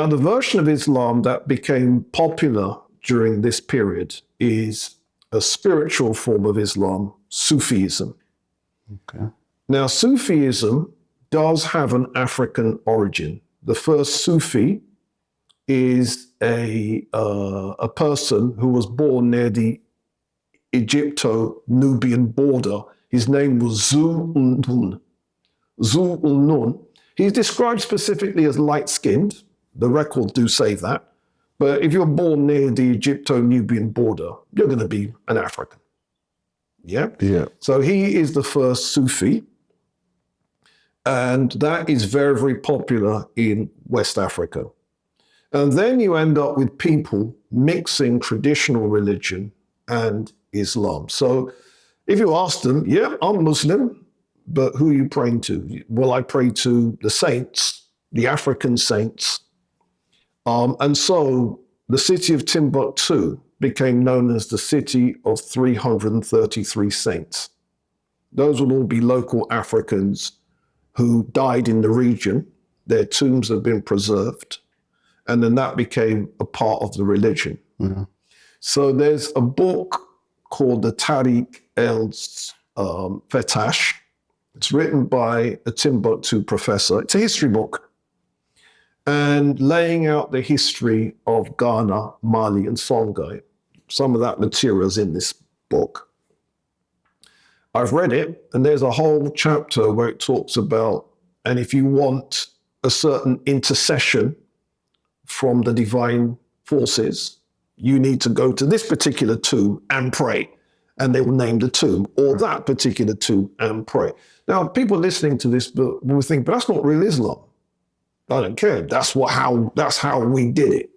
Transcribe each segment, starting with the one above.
Now, the version of Islam that became popular during this period is a spiritual form of Islam, Sufism. Okay. Now, Sufism does have an African origin. The first Sufi is a person who was born near the Egypto-Nubian border. His name was Zu-Nun. Zu-Nun. He's described specifically as light-skinned. The records do say that. But if you're born near the Egypto-Nubian border, you're going to be an African. Yeah? Yeah. So he is the first Sufi. And that is very, very popular in West Africa. And then you end up with people mixing traditional religion and Islam. So if you ask them, yeah, I'm Muslim, but who are you praying to? Well, I pray to the saints, the African saints. And so the city of Timbuktu became known as the city of 333 saints. Those would all be local Africans who died in the region. Their tombs have been preserved. And then that became a part of the religion. Mm-hmm. So there's a book called the Tariq el-Fetash. It's written by a Timbuktu professor. It's a history book. And laying out the history of Ghana, Mali, and Songhai. Some of that material is in this book. I've read it, and there's a whole chapter where it talks about, and if you want a certain intercession from the divine forces, you need to go to this particular tomb and pray. And they will name the tomb, or that particular tomb, and pray. Now, people listening to this will think, but that's not real Islam. I don't care. That's how we did it.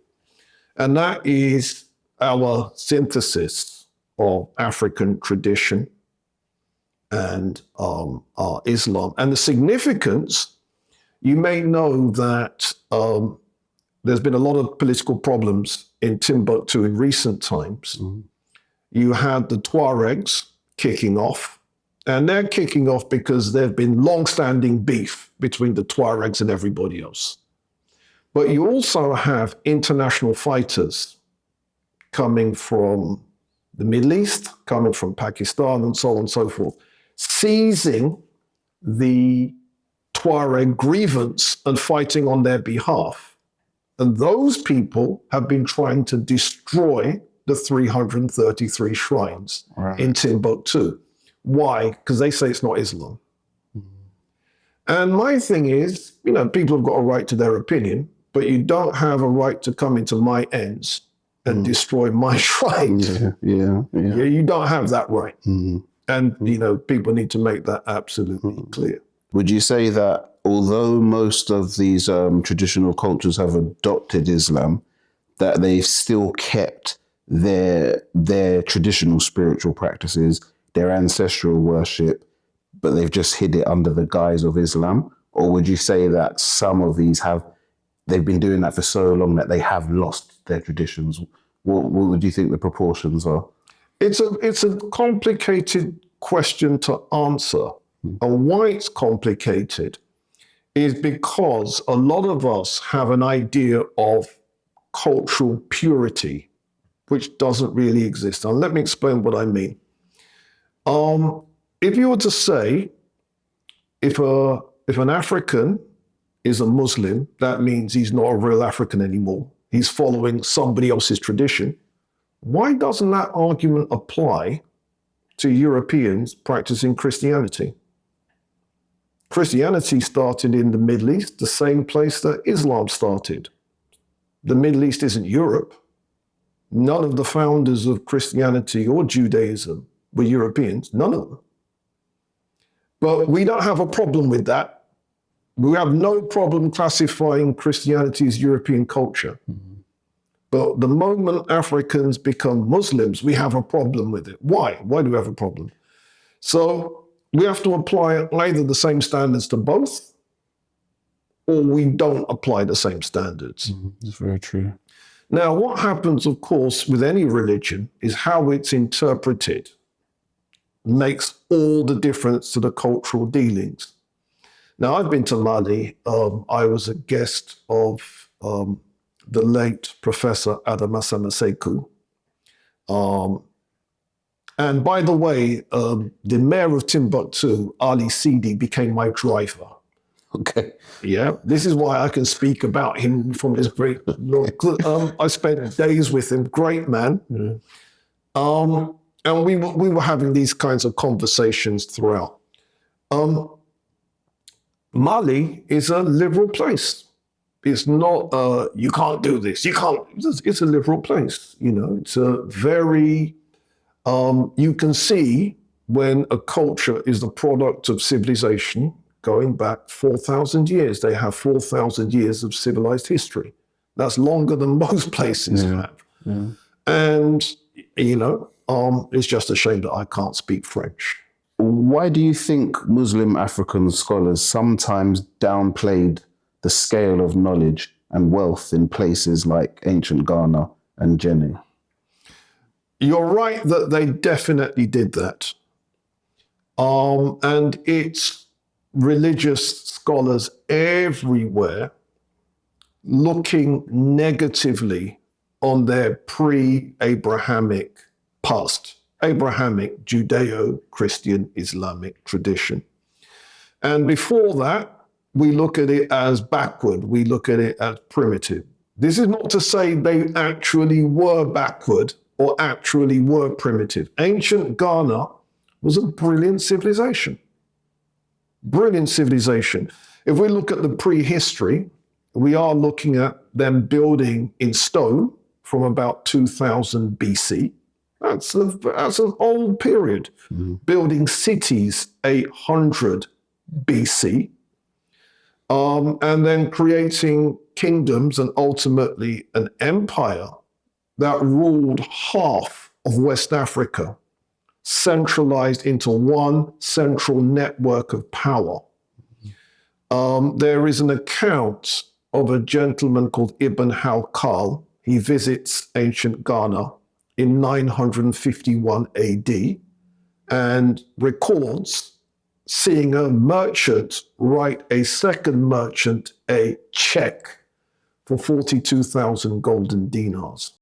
And that is our synthesis of African tradition and Islam. And the significance, you may know that there's been a lot of political problems in Timbuktu in recent times. Mm-hmm. You had the Tuaregs kicking off, and they're kicking off because there's been long-standing beef between the Tuaregs and everybody else. But you also have international fighters coming from the Middle East, coming from Pakistan, and so on and so forth, seizing the Tuareg grievance and fighting on their behalf. And those people have been trying to destroy the 333 shrines in Timbuktu. Why? Because they say it's not Islam. Mm-hmm. And my thing is, people have got a right to their opinion, but you don't have a right to come into my ends and destroy my shrines. Yeah. You don't have that right. Mm-hmm. And, people need to make that absolutely clear. Would you say that although most of these traditional cultures have adopted Islam, that they've still kept their traditional spiritual practices, their ancestral worship, but they've just hid it under the guise of Islam? Or would you say that some of these they've been doing that for so long that they have lost their traditions? What would you think the proportions are? It's a complicated question to answer. And why it's complicated is because a lot of us have an idea of cultural purity, which doesn't really exist. And let me explain what I mean. If you were to say, if an African is a Muslim, that means he's not a real African anymore. He's following somebody else's tradition. Why doesn't that argument apply to Europeans practicing Christianity? Christianity started in the Middle East, the same place that Islam started. The Middle East isn't Europe. None of the founders of Christianity or Judaism were Europeans, none of them. But we don't have a problem with that. We have no problem classifying Christianity as European culture. Mm-hmm. But the moment Africans become Muslims, we have a problem with it. Why? Why do we have a problem? So we have to apply either the same standards to both, or we don't apply the same standards. Mm-hmm. That's very true. Now, what happens, of course, with any religion is how it's interpreted makes all the difference to the cultural dealings. Now, I've been to Mali. I was a guest of the late Professor Adamasama Sekou. And by the way, the mayor of Timbuktu, Ali Sidi, became my driver. Okay. Yeah, this is why I can speak about him from his great. I spent days with him, great man. And we were having these kinds of conversations throughout. Mali is a liberal place. It's not, you can't do this, you can't. It's a liberal place, you know. It's a very, you can see when a culture is the product of civilization going back 4,000 years. They have 4,000 years of civilized history. That's longer than most places have. Yeah. And, you know, it's just a shame that I can't speak French. Why do you think Muslim African scholars sometimes downplayed the scale of knowledge and wealth in places like ancient Ghana and Guinea? You're right that they definitely did that. And it's religious scholars everywhere looking negatively on their pre-Abrahamic past, Abrahamic, Judeo-Christian, Islamic tradition. And before that, we look at it as backward. We look at it as primitive. This is not to say they actually were backward or actually were primitive. Ancient Ghana was a brilliant civilization. Brilliant civilization. If we look at the prehistory, we are looking at them building in stone from about 2000 BC. That's an old period. Building cities 800 BC. And then creating kingdoms and ultimately an empire that ruled half of West Africa, centralized into one central network of power. There is an account of a gentleman called Ibn Hawqal. He visits ancient Ghana in 951 AD and records seeing a merchant write a second merchant a check for 42,000 golden dinars.